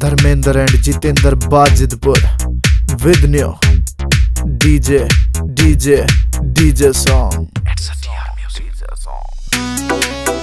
Dharmendra and Jitendra Bajidpur with new DJ song. It's a TR Music song.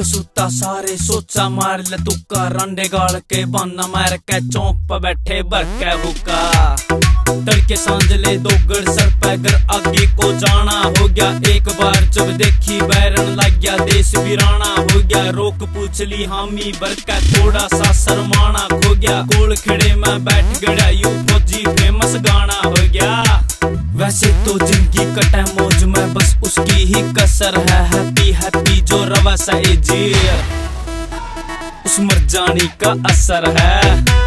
सुता सारे सोचा मार ले तुक्का रंडे गाड़ के बना मार के चौक पर बैठे बरके हुक्का तड़के सांझ ले दोगड़ सर पैगर आगे को जाना हो गया एक बार जब देखी बैरन लग गया देश वीराना हो गया रोक पूछ ली हामी बरका थोड़ा सा शर्माना खो गया गोल खड़े में बैठ गया यू फौजी फेमस गाना हो गया वैसे तो जिंदगी कटे मौज में बस उसकी ही कसर है हैप्पी हैप्पी जो रवा सा जी उस मर जाने का असर है।